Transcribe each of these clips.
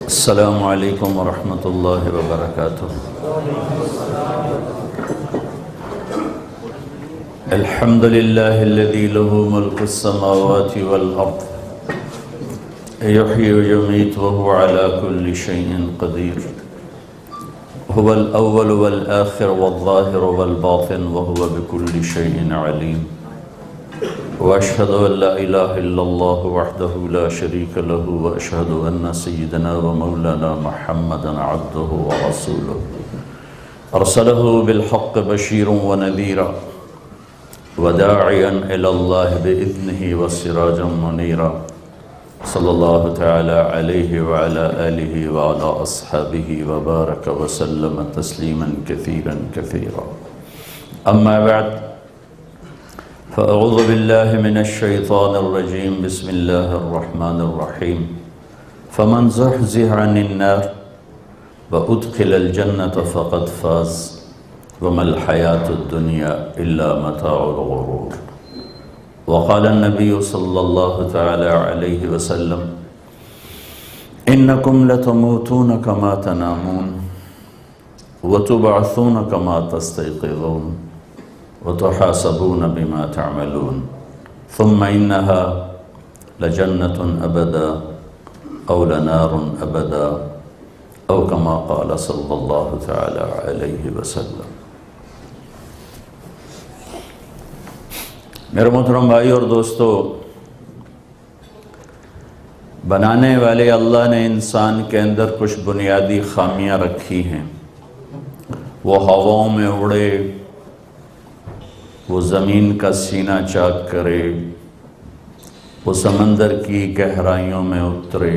السلام علیکم ورحمۃ اللہ وبرکاتہ۔ الحمد للہ الذی له ملک السماوات والارض یحیی ویمیت وهو علی کل شیء قدیر، هو الاول والآخر والظاہر والباطن وهو بكل شیء علیم، واشهد ان لا الہ الا اللہ وحدہ لا شریک له، واشهد ان سیدنا ومولانا محمدا عبدہ ورسولہ ارسلہ بالحق بشیرا ونذیرا وداعیا الی اللہ باذنہ وسراجا منیرا، صلی اللہ تعالی علیہ وعلی آلہ وعلی اصحابہ وبارک وسلم تسلیما کثیرا کثیرا، اما بعد فأعوذ بالله من الشيطان الرجيم، بسم الله الرحمن الرحيم، فمن زحزح عن النار وأدخل الجنة فقد فاز وما الحياة الدنيا إلا متاع الغرور، وقال النبي صلى الله تعالى عليه وسلم إنكم لتموتون كما تنامون وتبعثون كما تستيقظون وتحاسبون بما تعملون، ثم إنها لجنة أبدا أو لنار أبدا أو كما قال صلى الله تعالى عليه وسلم۔ میرے محترم بھائی اور دوستو، بنانے والے اللہ نے انسان کے اندر کچھ بنیادی خامیاں رکھی ہیں۔ وہ ہواؤں میں اڑے، وہ زمین کا سینہ چاک کرے، وہ سمندر کی گہرائیوں میں اترے،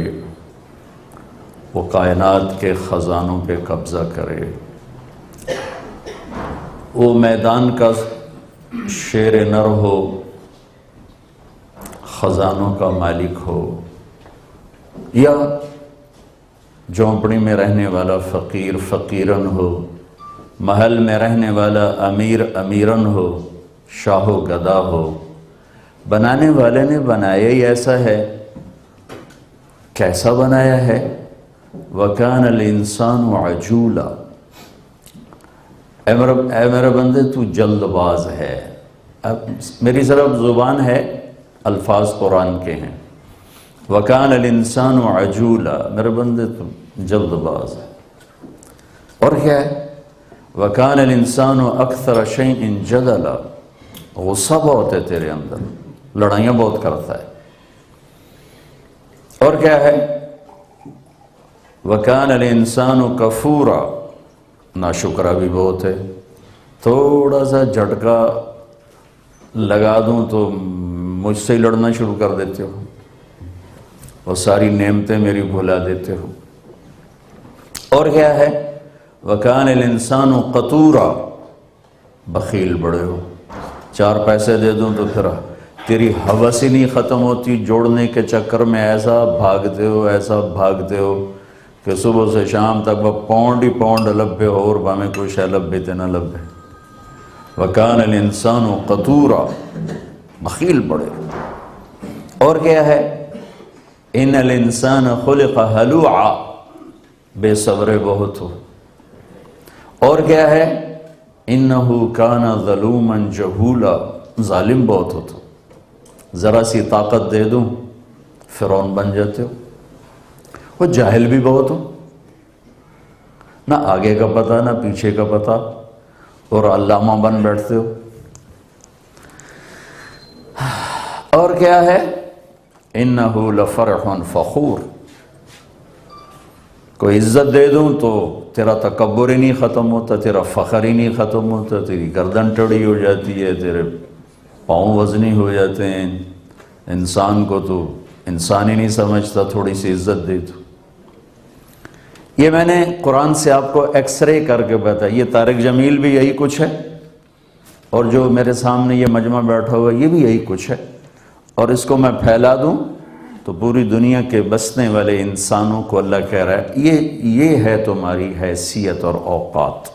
وہ کائنات کے خزانوں پہ قبضہ کرے، وہ میدان کا شیر نر ہو، خزانوں کا مالک ہو، یا جھونپڑی میں رہنے والا فقیر فقیرن ہو، محل میں رہنے والا امیر امیرن ہو، شاہ و گدا ہو، بنانے والے نے بنایا ہی ایسا ہے۔ کیسا بنایا ہے؟ وَكَانَ الْإِنسَانُ عَجُولًا، اے میرے بندے تو جلد باز ہے۔ اب میری طرف زبان ہے، الفاظ قرآن کے ہیں۔ وَكَانَ الْإِنسَانُ عَجُولًا، میرے بندے تو جلد باز ہے۔ اور کیا ہے؟ وَكَانَ الْإِنسَانُ أَكْثَرَ شَيْءٍ جَدَلًا، غصہ بہت ہے تیرے اندر، لڑائیاں بہت کرتا ہے۔ اور کیا ہے؟ وَكَانَ الْإِنسَانُ كَفُورًا، ناشکرا بھی بہت ہے۔ تھوڑا سا جھٹکا لگا دوں تو مجھ سے ہی لڑنا شروع کر دیتے ہو، اور ساری نعمتیں میری بھلا دیتے ہو۔ اور کیا ہے؟ وَكَانَ الْإِنسَانُ قَتُورًا، بخیل بڑے ہو، چار پیسے دے دوں تو پھر تیری ہوس ہی نہیں ختم ہوتی، جوڑنے کے چکر میں ایسا بھاگتے ہو کہ صبح سے شام تک وہ پاؤنڈ ہی پاؤنڈ لبے ہو اور بامیں کوئی شے لبے تے نہ لبے۔ وَكَانَ الْإِنسَانُ قَتُورًا، بخیل بڑے ہو۔ اور کیا ہے؟ إِنَّ الْإِنسَانَ خُلِقَ هَلُوعًا، بے صبرے بہت ہو۔ اور کیا ہے؟ إِنَّهُ كَانَ ظَلُومًا جَهُولًا، ظالم بہت ہو تو ذرا سی طاقت دے دوں فرعون بن جاتے ہو۔ وہ جاہل بھی بہت ہو، نہ آگے کا پتہ نہ پیچھے کا پتہ، اور علامہ بن بیٹھتے ہو۔ اور کیا ہے؟ إِنَّهُ لَفَرْحٌ فَخُورٌ، کوئی عزت دے دوں تو تیرا تکبر ہی نہیں ختم ہوتا، تیرا فخر ہی نہیں ختم ہوتا، تیری گردن ٹیڑھی ہو جاتی ہے، تیرے پاؤں وزنی ہو جاتے ہیں، انسان کو تو انسان ہی نہیں سمجھتا، تھوڑی سی عزت دے تو۔ یہ میں نے قرآن سے آپ کو ایکس رے کر کے بتایا۔ یہ طارق جمیل بھی یہی کچھ ہے، اور جو میرے سامنے یہ مجمع بیٹھا ہوا یہ بھی یہی کچھ ہے، اور اس کو میں پھیلا دوں تو پوری دنیا کے بسنے والے انسانوں کو اللہ کہہ رہا ہے یہ ہے تمہاری حیثیت اور اوقات۔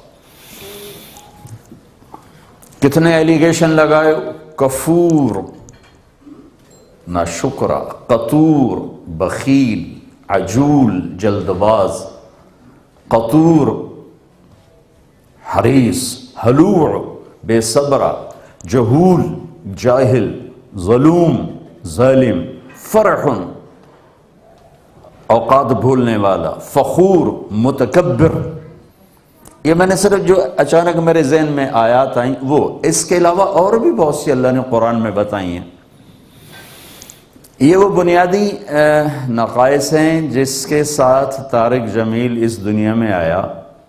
کتنے ایلیگیشن لگائے؟ کفور، ناشکرا، قطور، بخیل، عجول جلد باز، قطور حریص، ہلوع بے صبرہ، جہول جاہل، ظلوم ظالم، فرح اوقات بھولنے والا، فخور متکبر۔ یہ میں نے صرف جو اچانک میرے ذہن میں آیات آئیں وہ، اس کے علاوہ اور بھی بہت سی اللہ نے قرآن میں بتائی ہیں۔ یہ وہ بنیادی نقائص ہیں جس کے ساتھ طارق جمیل اس دنیا میں آیا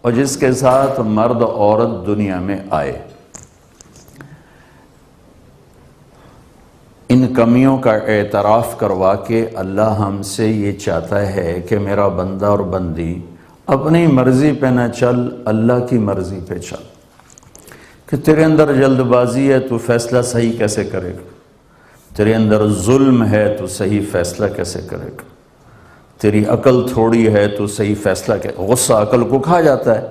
اور جس کے ساتھ مرد عورت دنیا میں آئے۔ ان کمیوں کا اعتراف کروا کے اللہ ہم سے یہ چاہتا ہے کہ میرا بندہ اور بندی اپنی مرضی پہ نہ چل، اللہ کی مرضی پہ چل۔ کہ تیرے اندر جلد بازی ہے تو فیصلہ صحیح کیسے کرے گا؟ تیرے اندر ظلم ہے تو صحیح فیصلہ کیسے کرے گا؟ تیری عقل تھوڑی ہے تو صحیح فیصلہ غصہ عقل کو کھا جاتا ہے،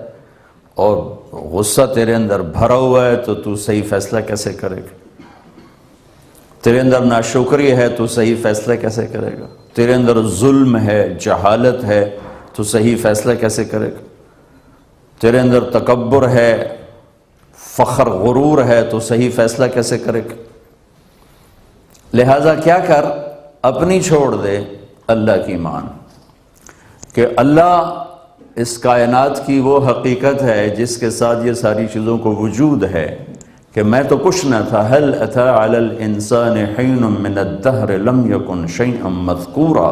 اور غصہ تیرے اندر بھرا ہوا ہے تو صحیح فیصلہ کیسے کرے گا؟ تیرے اندر ناشکری ہے تو صحیح فیصلہ کیسے کرے گا؟ تیرے اندر ظلم ہے، جہالت ہے تو صحیح فیصلہ کیسے کرے گا؟ تیرے اندر تکبر ہے، فخر غرور ہے تو صحیح فیصلہ کیسے کرے گا؟ لہٰذا کیا کر، اپنی چھوڑ دے، اللہ کی مان، کہ اللہ اس کائنات کی وہ حقیقت ہے جس کے ساتھ یہ ساری چیزوں کو وجود ہے، کہ میں تو کچھ نہ تھا۔ هل اتى على الانسان حين من الدهر لم يكن شيئا مذكورا،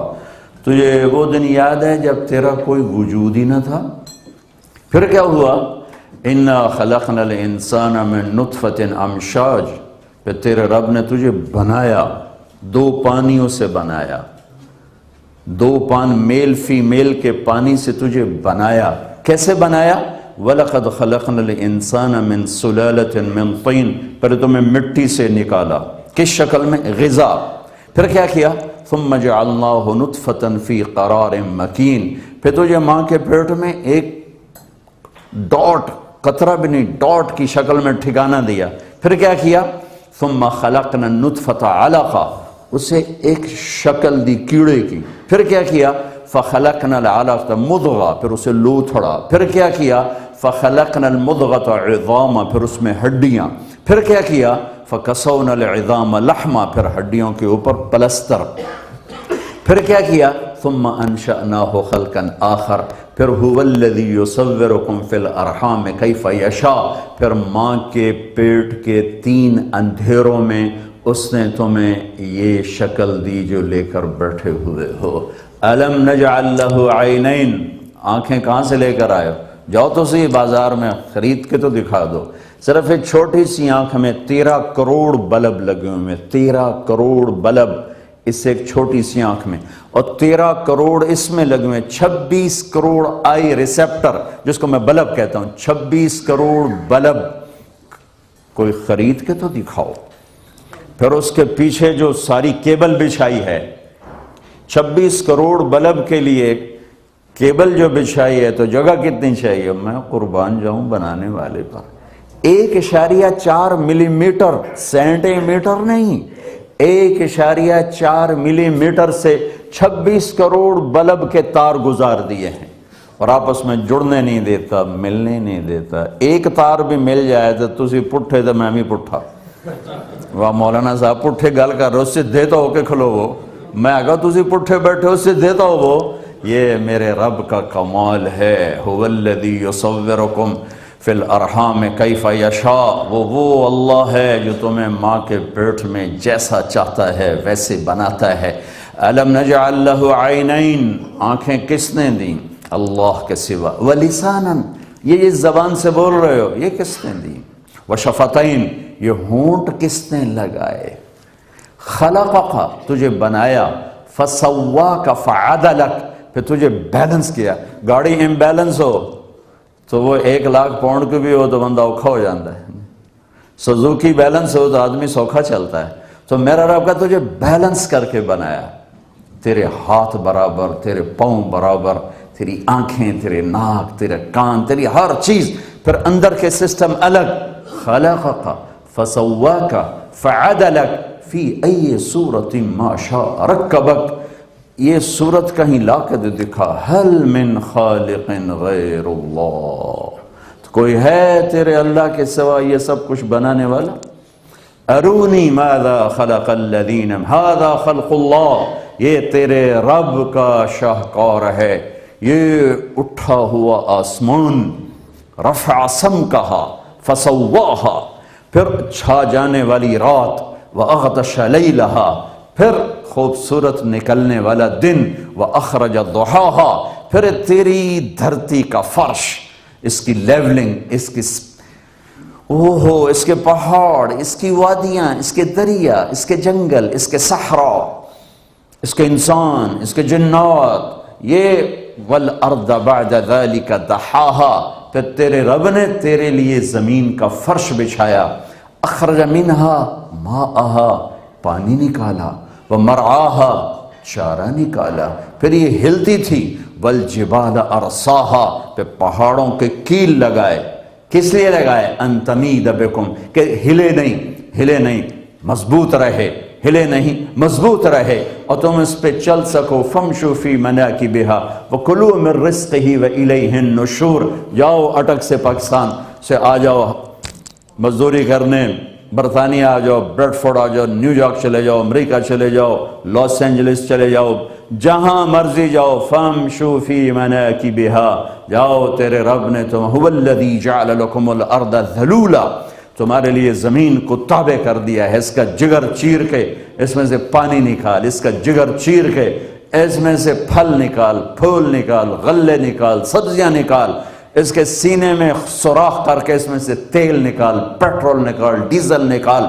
تجھے وہ دن یاد ہے جب تیرا کوئی وجود ہی نہ تھا؟ پھر کیا ہوا؟ انا خلقنا الانسان من نطفة امشاج، پھر تیرے رب نے تجھے بنایا، دو پانیوں سے بنایا، دو پان میل فیمیل کے پانی سے تجھے بنایا۔ کیسے بنایا؟ وَلَقَدْ خَلَقْنَا الْإِنسَانَ مِنْ سُلَالَةٍ مِنْ طِينٍ، پھر تمہیں مٹی سے نکالا، کس شکل میں؟ غذا۔ پھر کیا کیا؟ ثُمَّ جَعَلْنَاهُ نُطْفَةً فِي قَرَارٍ مَكِينٍ، پھر تجھے ماں کے پیٹ میں ایک ڈاٹ، قطرہ بھی نہیں، ڈاٹ کی شکل میں ٹھکانہ دیا۔ پھر کیا کیا؟ ثُمَّ خَلَقْنَا النُّطْفَةَ عَلَقَةً، اسے ایک شکل دی کیڑے کی۔ پھر کیا کیا؟ فَخَلَقْنَا الْعَلَقَةَ مُضْغَةً، پھر اسے لوتھڑا۔ پھر کیا کیا؟ فَخَلَقْنَا الْمُضْغَةَ عِظَامًا، پھر اس میں ہڈیاں۔ پھر کیا کیا؟ فَكَسَوْنَا الْعِظَامَ لَحْمًا، پھر ہڈیوں کے اوپر پلستر۔ پھر کیا کیا؟ ثُمَّ أَنشَأْنَاهُ خَلْقًا آخر، پھر هُوَ الَّذِي يُصَوِّرُكُمْ فِي الْأَرْحَامِ كَيْفَ يَشَاءُ، پھر ماں کے پیٹ کے 3 اندھیروں میں اس نے تمہیں یہ شکل دی جو لے کر بیٹھے ہوئے ہو۔ أَلَمْ نَجْعَلْ لَهُ عَيْنَيْنِ، آنکھیں کہاں سے لے کر آئے ہو؟ جاؤ تو صحیح بازار میں خرید کے تو دکھا دو۔ صرف ایک چھوٹی سی آنکھ میں 13 کروڑ بلب لگے ہوئے ہیں، 13 کروڑ بلب اس سے ایک چھوٹی سی آنکھ میں، اور 13 کروڑ اس میں لگے ہوئے ہیں، 26 کروڑ آئی ریسیپٹر جس کو میں بلب کہتا ہوں، 26 کروڑ بلب، کوئی خرید کے تو دکھاؤ۔ پھر اس کے پیچھے جو ساری کیبل بچھائی ہے، 26 کروڑ بلب کے لیے کیبل جو بچھائی ہے تو جگہ کتنی چاہیے؟ میں قربان جاؤں بنانے والے پر۔ 1.4 ملی میٹر، سینٹی میٹر نہیں، 1.4 ملی میٹر سے 26 کروڑ بلب کے تار گزار دیے ہیں، اور آپس میں جڑنے نہیں دیتا، ملنے نہیں دیتا۔ ایک تار بھی مل جائے تو تسی پٹھے تو میں بھی پٹھا۔ واہ مولانا صاحب پٹھے گل کر رہے ہو، سدھے تو ہو کے کھلو وہ، میں اگر تسی پٹھے بیٹھے ہو سدھے تو ہو وہ۔ یہ میرے رب کا کمال ہے، هو الذی یصورکم فی الارحام کیف یشاء، وہ اللہ ہے جو تمہیں ماں کے پیٹ میں جیسا چاہتا ہے ویسے بناتا ہے۔ الم نجعل لہ عینین، آنکھیں کس نے دیں؟ اللہ کے سوا۔ ولسانا، یہ جس زبان سے بول رہے ہو یہ کس نے دی؟ وشفتین، یہ ہونٹ کس نے لگائے؟ خلقک، تجھے بنایا، فسواک فعدلک، پھر تجھے بیلنس کیا۔ گاڑی امبیلنس ہو تو وہ 1 لاکھ پاؤنڈ کی بھی ہو تو بندہ اوکھا ہو جاتا ہے، سوزوکی بیلنس ہو تو آدمی سوکھا چلتا ہے۔ تو میرا رب کا تجھے بیلنس کر کے بنایا، تیرے ہاتھ برابر، تیرے پاؤں برابر، تیری آنکھیں، تیرے ناک، تیرے کان، تیری ہر چیز، پھر اندر کے سسٹم الگ۔ خلقک فسواک فعدلک فی ای صورت ما شاء رکبک، یہ صورت کہیں لا کے دکھا حل من خالق غیر اللہ، تو کوئی ہے تیرے اللہ کے سوا یہ سب کچھ بنانے والا؟ ارونی ماذا خلق الذین، ھذا خلق اللہ، یہ تیرے رب کا شاہکار ہے، یہ اٹھا ہوا آسمان، رفع سمکہا فسواہا، پھر چھا جانے والی رات، وَأَغْطَشَ لَيْلَهَا، پھر خوبصورت نکلنے والا دن، وَأَخْرَجَ ضُحَاهَا، پھر تیری دھرتی کا فرش، اس کی لیولنگ، اس کی اس کے پہاڑ، اس کی وادیاں، اس کے دریا، اس کے جنگل، اس کے صحرا، اس کے انسان، اس کے جنات، یہ وَالْأَرْضَ بَعْدَ ذَلِكَ دَحَاهَا، پھر تیرے رب نے تیرے لیے زمین کا فرش بچھایا، اخرج منہا ماءہا، پانی نکالا، ومرعاہا، چارہ نکالا، پھر یہ ہلتی تھی، والجبال ارساہا، پھر پہاڑوں کے کیل لگائے، کس لیے لگائے؟ ان تمید بکم، کہ ہلے نہیں، مضبوط رہے، ہلے نہیں، مضبوط رہے، اور تم اس پہ چل سکو، فمشوا فی مناکبہا وکلوا من رزقہ والیہ النشور، جاؤ اٹک سے پاکستان سے آ جاؤ مزدوری کرنے، برطانیہ آ جاؤ، بریڈ فورڈ آ جاؤ، نیو یارک چلے جاؤ، امریکہ چلے جاؤ، لاس اینجلس چلے جاؤ، جہاں مرضی جاؤ، فامشوا فی مناکبہا، جاؤ تیرے رب نے تم، هو الذی جعل لکم الارض ذلولا، تمہارے لیے زمین کو تابع کر دیا ہے، اس کا جگر چیر کے اس میں سے پانی نکال، اس کا جگر چیر کے اس میں سے پھل نکال، پھول نکال، غلے نکال، سبزیاں نکال، اس کے سینے میں سوراخ کر کے اس میں سے تیل نکال، پیٹرول نکال، ڈیزل نکال،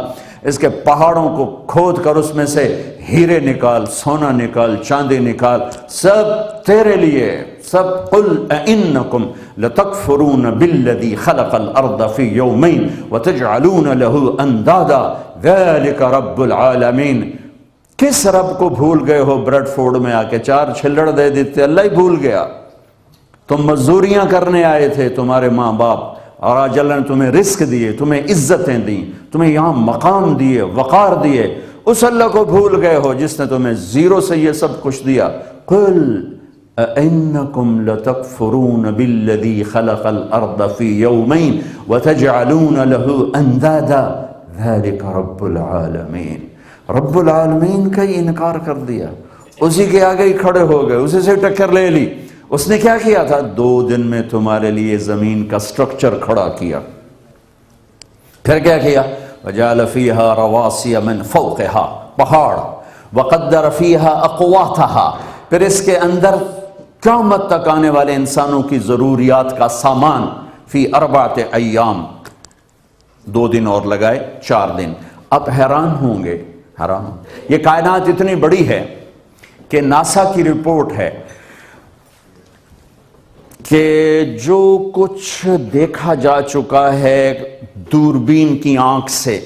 اس کے پہاڑوں کو کھود کر اس میں سے ہیرے نکال، سونا نکال، چاندی نکال، سب تیرے لیے، سب قل اَإِنَّكُمْ لَتَكْفُرُونَ بِالَّذِي خَلَقَ الْأَرْضَ فِي يَوْمَيْنِ وَتَجْعَلُونَ لَهُ أَنْدَادًا ذَلِكَ رَبُّ الْعَالَمِينَ، کس رب کو بھول گئے ہو؟ بریڈ فورڈ میں آ کے 4 چھلڑ دے دیتے، اللہ ہی بھول گیا، تم مزدوریاں کرنے آئے تھے، تمہارے ماں باپ، اور آج اللہ نے تمہیں رزق دیے، تمہیں عزتیں دیں، تمہیں یہاں مقام دیے، وقار دیے، اس اللہ کو بھول گئے ہو جس نے تمہیں زیرو سے یہ سب کچھ دیا۔ قل اَإِنَّكُمْ لَتَكْفُرُونَ بِالَّذِي خَلَقَ الْأَرْضَ فِي يَوْمَيْنِ وَتَجْعَلُونَ لَهُ أَنْدَادًا ذَلِكَ رَبُّ الْعَالَمِينَ، رب العالمین کا ہی انکار کر دیا، اسی کے آگے ہی کھڑے ہو گئے، اسی سے ٹکر لے لی۔ اس نے کیا کیا تھا؟ 2 دن میں تمہارے لیے زمین کا سٹرکچر کھڑا کیا، پھر کیا کیا؟ وَجَعَلَ فِيهَا رَوَاسِيَ مِن فَوْقِهَا، پہاڑ، وَقَدَّرَ فِيهَا أَقْوَاتَهَا، پھر اس کے اندر قیامت تک آنے والے انسانوں کی ضروریات کا سامان، فی 4 ایام، 2 دن اور لگائے، 4 دن۔ اب حیران ہوں گے، حیران، یہ کائنات اتنی بڑی ہے کہ ناسا کی رپورٹ ہے کہ جو کچھ دیکھا جا چکا ہے دوربین کی آنکھ سے،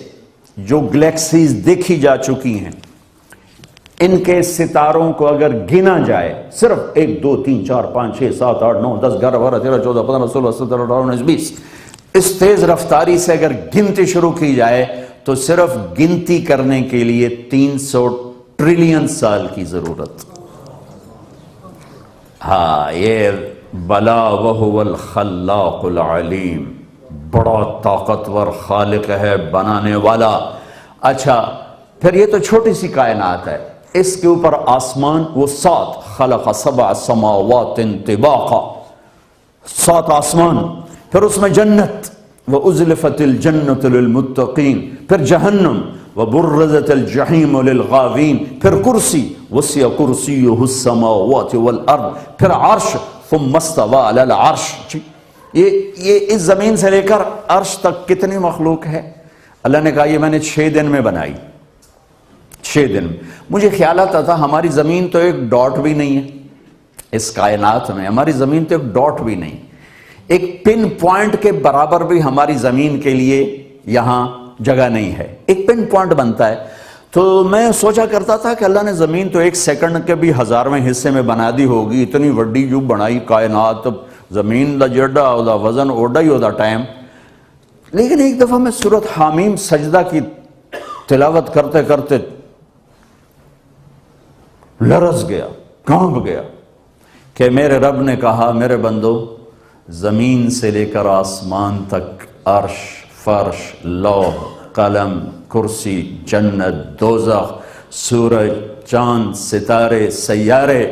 جو گلیکسیز دیکھی جا چکی ہیں، ان کے ستاروں کو اگر گنا جائے، صرف 1 2 3 4 5 6 7 8 9 10 11 12 13 14 15 16 17 18 19 20، اس تیز رفتاری سے اگر گنتی شروع کی جائے تو صرف گنتی کرنے کے لیے 300 ٹریلین سال کی ضرورت۔ ہاں، یہ بلا وہو الخلاق العلیم، بڑا طاقتور خالق ہے، بنانے والا۔ اچھا، پھر یہ تو چھوٹی سی کائنات ہے، اس کے اوپر آسمان، وہ 7، خلق 7 سماوات طباقا، 7 آسمان، پھر اس میں جنت، وَأُزْلِفَتِ الْجَنَّةُ لِلْمُتَّقِينَ، پھر جہنم، وَبُرِّزَتِ الْجَحِيمُ لِلْغَاوِينَ، پھر کرسی، وَسِعَ كُرْسِيُّهُ السَّمَاوَاتِ وَالْأَرْضِ، پھر عرش، ثُمَّ اسْتَوَىٰ عَلَى الْعَرْشِ۔ یہ اس زمین سے لے کر عرش تک کتنی مخلوق ہے؟ اللہ نے کہا یہ میں نے 6 دن میں بنائی، 6 دن میں۔ مجھے خیال آتا تھا ہماری زمین تو ایک ڈاٹ بھی نہیں ہے اس کائنات میں، ہماری زمین تو ایک ڈاٹ بھی نہیں، ایک پن پوائنٹ کے برابر بھی ہماری زمین کے لیے یہاں جگہ نہیں ہے، ایک پن پوائنٹ بنتا ہے۔ تو میں سوچا کرتا تھا کہ اللہ نے زمین تو 1 سیکنڈ کے بھی 1000ویں حصے میں بنا دی ہوگی، اتنی وڈی جو بنائی کائنات، زمین دا جڑا دا وزن اوڈا ہی ہوتا ٹائم۔ لیکن ایک دفعہ میں سورۃ حامیم سجدہ کی تلاوت کرتے کرتے لرز گیا، کانپ گیا کہ میرے رب نے کہا میرے بندو زمین سے لے کر آسمان تک عرش، فرش، لوح، قلم، کرسی، جنت، دوزخ، سورج، چاند، ستارے، سیارے،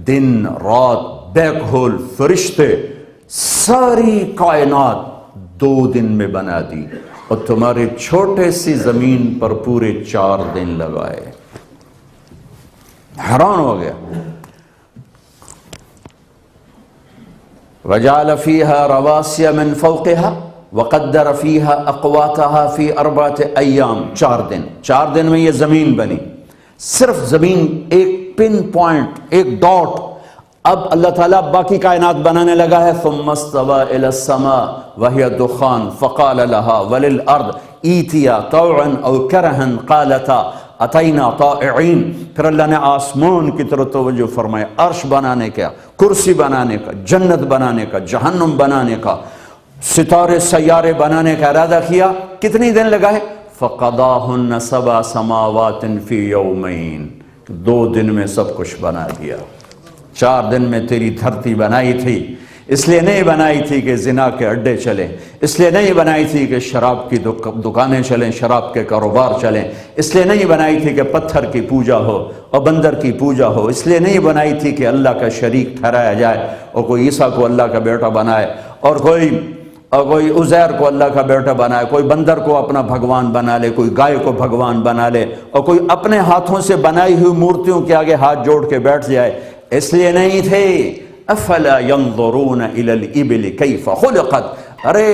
دن، رات، بیک ہول، فرشتے، ساری کائنات 2 دن میں بنا دی اور تمہاری چھوٹے سی زمین پر پورے 4 دن لگائے۔ حیران ہو گیا۔ وَجَعَلَ فِيهَا رَوَاسِيَ مِن فَوْقِهَا وَقَدَّرَ فِيهَا أَقْوَاتَهَا فِي 4 أَيَّامٍ، 4 دن، 4 دن میں یہ زمین بنی، صرف زمین ایک پن پوائنٹ، ایک ڈاٹ۔ اب اللہ تعالیٰ باقی کائنات بنانے لگا ہے۔ ثُمَّ اسْتَوَىٰ إِلَى السَّمَاءِ وَهِيَ دُخَانٌ فَقَالَ لَهَا وَلِلْأَرْضِ ائْتِيَا طَوْعًا أَوْ كَرْهًا قَالَتَا أَتَيْنَا طَائِعِينَ۔ پھر اللہ نے آسمان کی طرف توجہ فرمائے، عرش بنانے کا، کرسی بنانے کا، جنت بنانے کا، جہنم بنانے کا، ستارے سیارے بنانے کا ارادہ کیا۔ کتنی دن لگائے؟ فَقَضَاهُنَّ 7 سَمَاوَاتٍ فِي يَوْمَيْنِ، 2 دن میں سب کچھ بنا دیا۔ 4 دن میں تیری دھرتی بنائی تھی، اس لیے نہیں بنائی تھی کہ زنا کے اڈے چلیں، اس لیے نہیں بنائی تھی کہ شراب کی دکانیں چلیں، شراب کے کاروبار چلیں، اس لیے نہیں بنائی تھی کہ پتھر کی پوجا ہو اور بندر کی پوجا ہو، اس لیے نہیں بنائی تھی کہ اللہ کا شریک ٹھہرایا جائے اور کوئی عیسیٰ کو اللہ کا بیٹا بنائے اور کوئی عزیر کو اللہ کا بیٹا بنائے، کوئی بندر کو اپنا بھگوان بنا لے، کوئی گائے کو بھگوان بنا لے اور کوئی اپنے ہاتھوں سے بنائی ہوئی مورتیوں کے آگے ہاتھ جوڑ کے بیٹھ جائے، اس لیے نہیں تھے۔ افلا ينظرون الى الابل كيف خلقت، ارے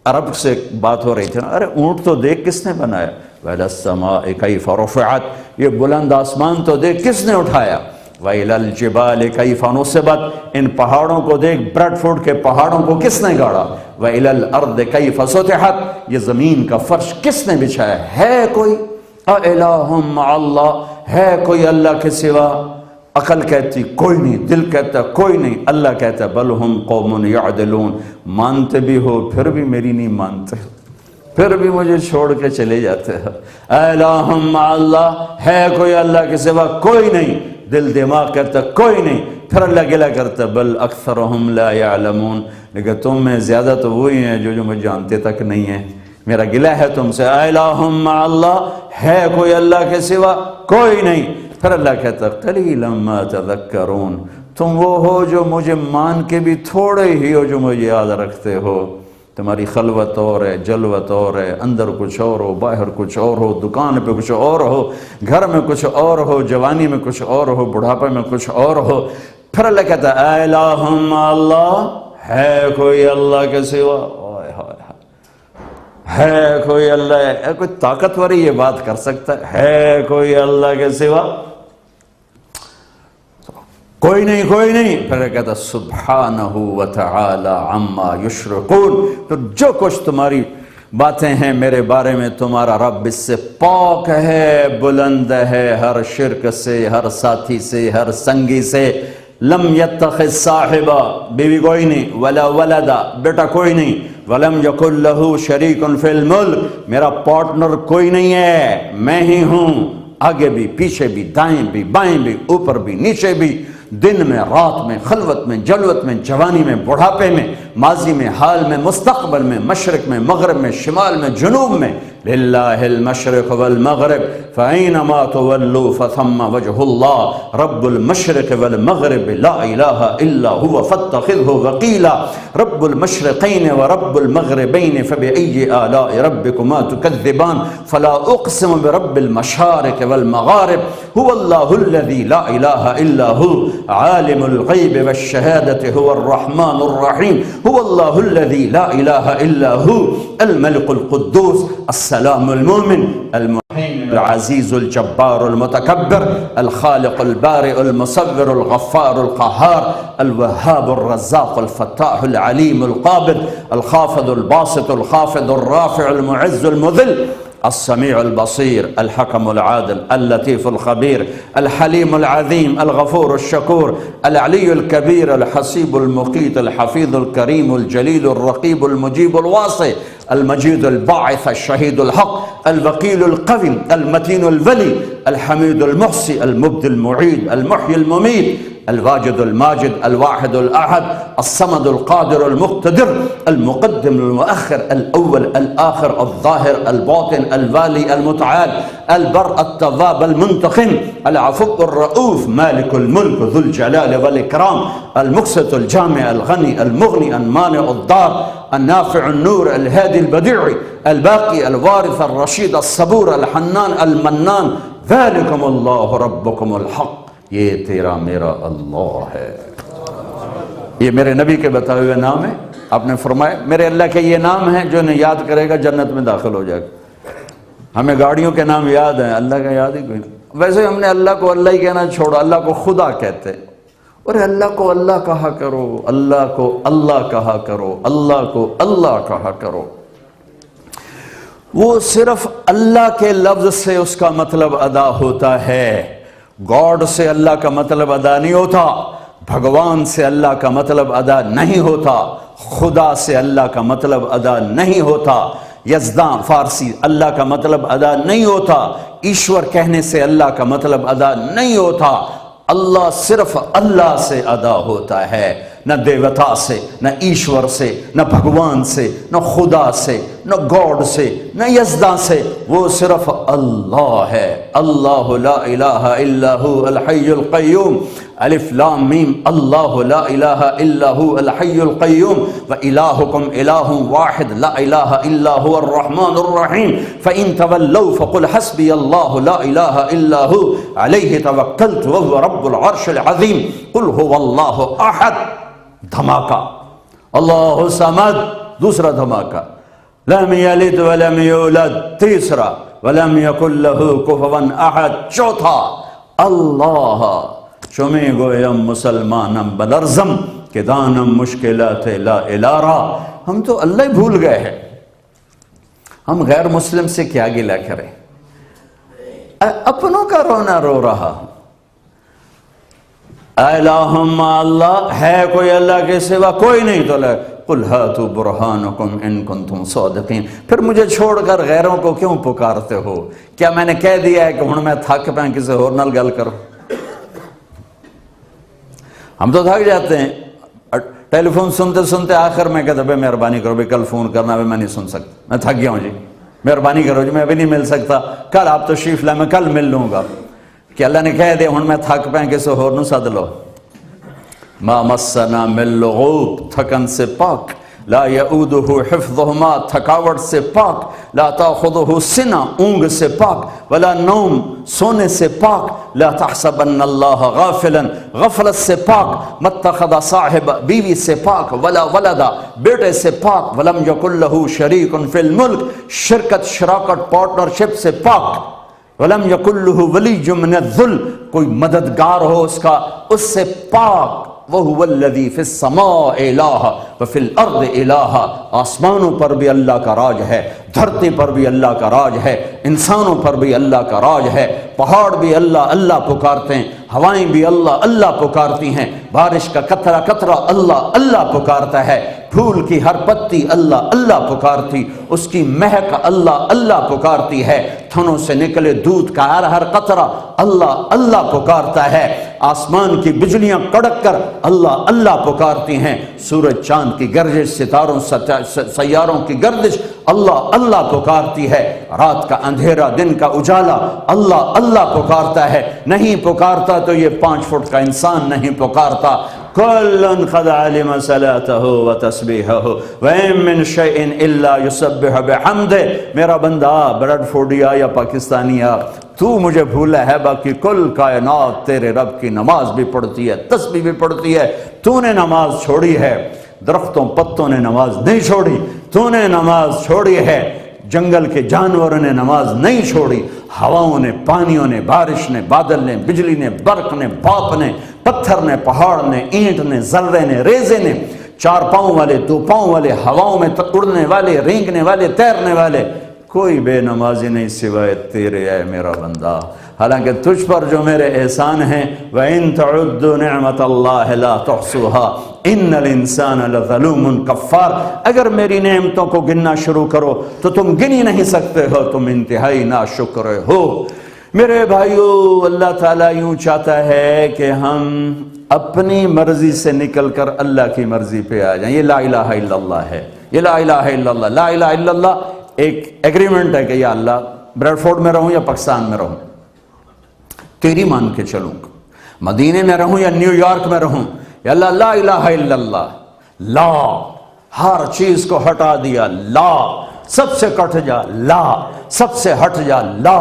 عرب سے بات ہو رہی تھی نا، ارے اونٹ تو دیکھ کس نے بنایا، وَإِلَى السَّمَاءِ كَيْفَ رُفِعَتْ، یہ بلند آسمان تو دیکھ کس نے اٹھایا، وَإِلَى الْجِبَالِ كَيْفَ نُصِبَتْ، ان پہاڑوں کو دیکھ، بریڈ فورڈ کے پہاڑوں کو کس نے گاڑا، وَإِلَى الْأَرْضِ كَيْفَ سُطِحَتْ، یہ زمین کا فرش کس نے بچھایا، ہے کوئی اَإِلَٰهٌ مَعَ اللَّهِ، ہے کوئی اللہ کے سوا؟ عقل کہتی کوئی نہیں، دل کہتا کوئی نہیں، اللہ کہتا بل ہم قوم یعدلون، مانتے بھی ہو پھر بھی میری نہیں مانتے، پھر بھی مجھے چھوڑ کے چلے جاتے ہیں۔ الہ مع اللہ، ہے کوئی اللہ کے سوا؟ کوئی نہیں، دل دماغ کہتا کوئی نہیں، پھر اللہ گلہ کرتا بل اکثرهم لا يعلمون، لیکن تم میں زیادہ تو وہی ہیں جو مجھے جانتے تک نہیں ہیں، میرا گلہ ہے تم سے۔ الہ مع اللہ، ہے کوئی اللہ کے سوا؟ کوئی نہیں۔ پھر اللہ کہتا قلیلا ما تذکرون، تم وہ ہو جو مجھے مان کے بھی تھوڑے ہی ہو جو مجھے یاد رکھتے ہو، تمہاری خلوت اور ہے، جلوت اور ہے، اندر کچھ اور ہو، باہر کچھ اور ہو، دکان پہ کچھ اور ہو، گھر میں کچھ اور ہو، جوانی میں کچھ اور ہو، بڑھاپے میں کچھ اور ہو۔ پھر اللہ کہتا الہ مع اللہ، ہے کوئی اللہ کے سوا؟ ہے کوئی اللہ، کوئی طاقتور یہ بات کر سکتا ہے کوئی اللہ کے سوا؟ کوئی نہیں، کوئی نہیں۔ پھر کہتا سبحانہ وتعالی عما یشرکون، تو جو کچھ تمہاری باتیں ہیں میرے بارے میں، تمہارا رب اس سے پاک ہے، بلند ہے، ہر شرک سے، ہر ساتھی سے، ہر سنگی سے۔ لم یتخذ صاحبہ، بیوی کوئی نہیں، ولا ولدا، بیٹا کوئی نہیں، ولم یکن لہ شریک فی الملک، میرا پارٹنر کوئی نہیں ہے، میں ہی ہوں، آگے بھی پیچھے بھی، دائیں بھی بائیں بھی، اوپر بھی نیچے بھی، دن میں رات میں، خلوت میں جلوت میں، جوانی میں بڑھاپے میں، ماضی میں حال میں، مستقبل میں، مشرق میں مغرب میں، شمال میں جنوب میں، للہ المشرق والمغرب فأینما تولوا فثم وجہ اللہ، رب المشرق والمغرب لا الہ الا هو فاتخذہ وکیلا، رب المشرقین ورب المغربین فبأی آلاء ربکما تکذبان، فلا اقسم برب المشارق والمغارب هو اللہ الذی لا الہ الا هو عالم الغیب والشہادة هو الرحمن الرحیم، هو اللہ الذی لا الہ الا هو الملك القدوس السلام المؤمن المحيي العزيز الجبار المتكبر الخالق البارئ المصور الغفار القهار الوهاب الرزاق الفتاح العليم القابض الخافض الباسط الخافض الرافع المعز المذل السميع البصير الحكم العادل اللطيف الخبير الحليم العظيم الغفور الشكور العلي الكبير الحسيب المقيت الحفيظ الكريم الجليل الرقيب المجيب الواسع المجید الباعث الشہید الحق الوکیل القوی المتین الولی الحمید المحصی المبدی المعید المحیی الممید الواجد الماجد الواحد الأحد الصمد القادر المقتدر المقدم المؤخر الأول الآخر الظاهر الباطن الوالي المتعال البر التواب المنتقم العفو الرؤوف مالك الملك ذو الجلال والإكرام المقسط الجامع الغني المغني المانع الضار النافع النور الهادي البديع الباقي الوارث الرشيد الصبور الحنان المنان ذلكم الله ربكم الحق. یہ تیرا میرا اللہ ہے. یہ میرے نبی کے بتائے ہوئے نام ہے. آپ نے فرمایا میرے اللہ کے یہ نام ہیں جو انہیں یاد کرے گا جنت میں داخل ہو جائے گا. ہمیں گاڑیوں کے نام یاد ہیں, اللہ کا یاد ہی کوئی نہیں. ویسے ہم نے اللہ کو اللہ ہی کہنا چھوڑا, اللہ کو خدا کہتے ہیں. اور اللہ کو اللہ کہا کرو, اللہ کو اللہ کہا کرو, اللہ کو اللہ کہا کرو. وہ صرف اللہ کے لفظ سے اس کا مطلب ادا ہوتا ہے. گاڈ سے اللہ کا مطلب ادا نہیں ہوتا, بھگوان سے اللہ کا مطلب ادا نہیں ہوتا, خدا سے اللہ کا مطلب ادا نہیں ہوتا, یزداں فارسی اللہ کا مطلب ادا نہیں ہوتا, ایشور کہنے سے اللہ کا مطلب ادا نہیں ہوتا. اللہ صرف اللہ سے ادا ہوتا ہے, نہ دیوتا سے, نہ ایشور سے, نہ بھگوان سے, نہ خدا سے, نہ گاڈ سے, نہ یزداں سے. وہ صرف اللہ ہے. اللہ لا الہ الا ہو الحی القیوم. الف لام میم اللہ لا الہ الا ہو الحی القیوم وإلہکم الہ واحد لا الہ الا هو الرحمن الرحیم فإن تولوا فقل حسبی اللہ لا الہ الا ہو علیہ توکلت وهو رب العرش العظیم. قل هو اللہ احد. دھماکہ اللہ الصمد. دوسرا دھماکہ لم یلد ولم یولد. تیسرا ولم یکن له کفوا احد. چوتھا اللہ چمی گویم مسلمانم بلرزم کہ دانم مشکلات لا الارا. ہم تو اللہ ہی بھول گئے ہیں, ہم غیر مسلم سے کیا گلہ کریں. اپنوں کا رونا رو رہا. الہم اللہ ہے کوئی اللہ کے سوا کوئی نہیں تو لے. قل ہاتوا برہانکم ان کنتم صادقین. پھر مجھے چھوڑ کر غیروں کو کیوں پکارتے ہو؟ کیا میں نے کہہ دیا ہے کہ ہن میں تھک پیا کسی اور نال گل کرو؟ ہم تو تھک جاتے ہیں. ٹیلی فون سنتے سنتے آخر میں کہتا بھائی مہربانی کرو, بھائی کل فون کرنا, میں نہیں سن سکتا, میں تھک گیا ہوں جی, مہربانی کرو جی, میں ابھی نہیں مل سکتا, کل آپ تشریف لائیں, میں کل مل لوں گا. کہ اللہ نے کہہ دیا ہن میں تھک پیا کسی اور نو سد لو. ما مسنا من لغوب, تھکن سے پاک. لا یعودہ حفظہما, تھکاوٹ سے پاک. لا تاخذہ سنہ, اونگ سے پاک. ولا نوم, سونے سے پاک. لا تحسبن اللہ غافلا, غفلت سے پاک. متخذ صاحب, بیوی سے پاک. ولا ولدا, بیٹے سے پاک. ولم یکن لہ شریک فی الملک, شرکت شراکت پارٹنرشپ سے پاک. ولم یکن لہ ولی من الذل, کوئی مددگار ہو اس کا, اس سے پاک. وَهُوَ الَّذِي فِي السَّمَاءِ إِلَٰهَ وَفِي الْأَرْضِ إِلَٰهَ. آسمانوں پر بھی اللہ کا راج ہے, دھرتی پر بھی اللہ کا راج ہے, انسانوں پر بھی اللہ کا راج ہے. پہاڑ بھی اللہ اللہ پکارتے ہیں, ہوائیں بھی اللہ اللہ پکارتی ہیں, بارش کا قطرہ قطرہ اللہ اللہ پکارتا ہے, پھول کی ہر پتی اللہ اللہ پکارتی, اس کی مہک اللہ اللہ پکارتی ہے, تھنوں سے نکلے دودھ کا ہر قطرہ اللہ اللہ پکارتا ہے. آسمان کی بجلیاں کڑک کر اللہ اللہ پکارتی ہیں. سورج چاند کی گردش, ستاروں سیاروں کی گردش اللہ اللہ پکارتی ہے. رات کا اندھیرا دن کا اجالا اللہ اللہ پکارتا ہے. نہیں پکارتا تو یہ 5 فٹ کا انسان نہیں پکارتا. کلن قد علم صلاته وتسبیحه وإن من شيء إلا يسبح بحمده. میرا بندہ برڈ فورڈیا یا پاکستانیا, تو مجھے بھولا ہے, باقی کل کائنات تیرے رب کی نماز بھی پڑھتی ہے, تسبیح بھی پڑھتی ہے. تو نے نماز چھوڑی ہے, درختوں پتوں نے نماز نہیں چھوڑی, تو نے نماز چھوڑی ہے. جنگل کے جانوروں نے نماز نہیں چھوڑی, ہواؤں نے, پانیوں نے, بارش نے, بادل نے, بجلی نے, برق نے, باپ نے, پتھر نے, پہاڑ نے, اینٹ نے, ذرے نے, ریزے نے, 4 پاؤں والے, 2 پاؤں والے, ہواؤں میں اڑنے والے, رینگنے والے, تیرنے والے, کوئی بے نمازی نہیں سوائے تیرے اے میرا بندہ. حالانکہ تجھ پر جو میرے احسان ہیں وَإِن تَعُدُّوا نِعْمَةَ اللَّهِ لَا تُحْصُوهَا إِنَّ الْإِنسَانَ لَظَلُومٌ کفار، اگر میری نعمتوں کو گننا شروع کرو تو تم گن ہی نہیں سکتے ہو، تم انتہائی ناشکر ہو۔ میرے بھائیو، اللہ تعالیٰ یوں چاہتا ہے کہ ہم اپنی مرضی سے نکل کر اللہ کی مرضی پہ آ جائیں۔ یہ لا الہ الا اللہ ہے، یہ لا الہ الا اللہ، لا الہ الا اللہ ایک ایگریمنٹ ہے کہ یا اللہ بریڈ فورڈ میں رہوں یا پاکستان میں رہوں، تیری مان کے چلوں گا، مدینے میں رہوں یا نیو یارک میں رہوں، یا اللہ لا الہ الا اللہ، لا، ہر چیز کو ہٹا دیا، لا، سب سے کٹ جا، لا، سب سے ہٹ جا، لا،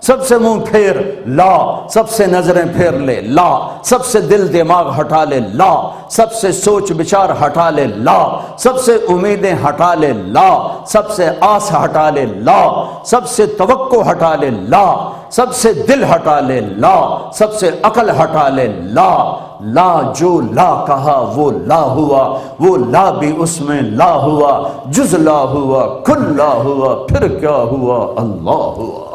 سب سے منہ پھیر، لا، سب سے نظریں پھیر لے، لا، سب سے دل دماغ ہٹا لے، لا، سب سے سوچ بچار ہٹا لے، لا، سب سے امیدیں ہٹا لے، لا، سب سے آس ہٹا لے، لا، سب سے توقع ہٹا لے، لا، سب سے دل ہٹا لے، لا، سب سے عقل ہٹا لے، لا، لا، جو لا کہا وہ لا ہوا، وہ لا بھی اس میں لا ہوا، جز لا ہوا، کل لا ہوا، پھر کیا ہوا، اللہ ہوا۔